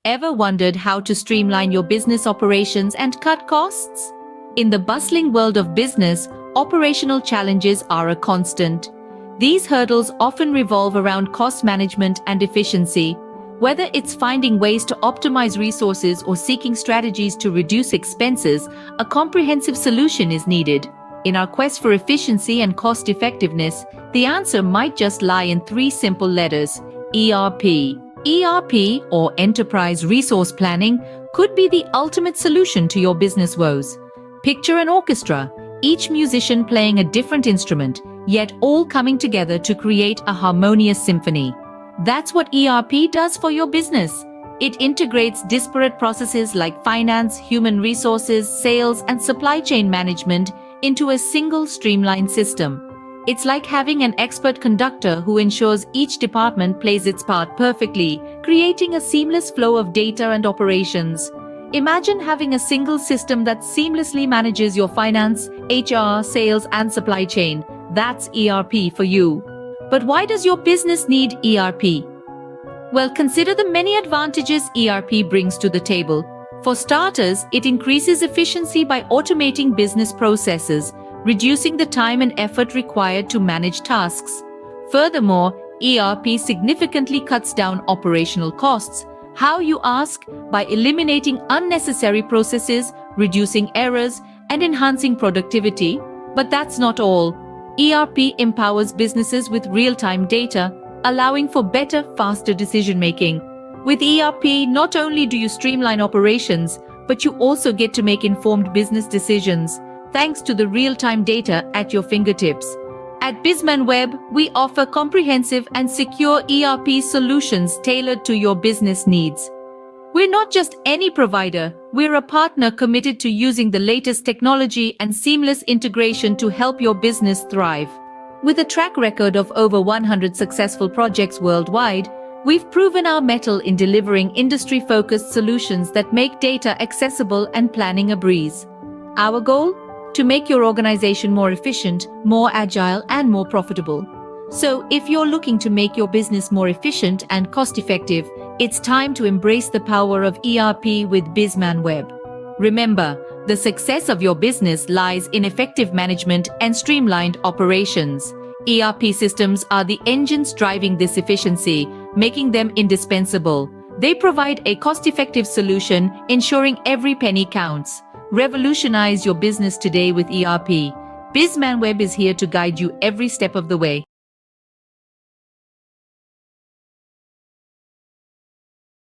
Ever wondered how to streamline your business operations and cut costs? In the bustling world of business, operational challenges are a constant. These hurdles often revolve around cost management and efficiency. Whether it's finding ways to optimize resources or seeking strategies to reduce expenses, a comprehensive solution is needed. In our quest for efficiency and cost effectiveness, the answer might just lie in three simple letters: ERP. ERP, or Enterprise Resource Planning, could be the ultimate solution to your business woes. Picture an orchestra, each musician playing a different instrument, yet all coming together to create a harmonious symphony. That's what ERP does for your business. It integrates disparate processes like finance, human resources, sales, and supply chain management into a single streamlined system. It's like having an expert conductor who ensures each department plays its part perfectly, creating a seamless flow of data and operations. Imagine having a single system that seamlessly manages your finance, HR, sales, and supply chain. That's ERP for you. But why does your business need ERP? Well, consider the many advantages ERP brings to the table. For starters, it increases efficiency by automating business processes, reducing the time and effort required to manage tasks. Furthermore, ERP significantly cuts down operational costs. How, you ask? By eliminating unnecessary processes, reducing errors, and enhancing productivity. But that's not all. ERP empowers businesses with real-time data, allowing for better, faster decision-making. With ERP, not only do you streamline operations, but you also get to make informed business decisions, thanks to the real-time data at your fingertips. At BizzManWeb, we offer comprehensive and secure ERP solutions tailored to your business needs. We're not just any provider, we're a partner committed to using the latest technology and seamless integration to help your business thrive. With a track record of over 100 successful projects worldwide, we've proven our mettle in delivering industry-focused solutions that make data accessible and planning a breeze. Our goal? To make your organization more efficient, more agile, and more profitable. So, if you're looking to make your business more efficient and cost-effective, it's time to embrace the power of ERP with BizzManWeb. Remember, the success of your business lies in effective management and streamlined operations. ERP systems are the engines driving this efficiency, making them indispensable. They provide a cost-effective solution, ensuring every penny counts. Revolutionize your business today with ERP. BizzManWeb is here to guide you every step of the way.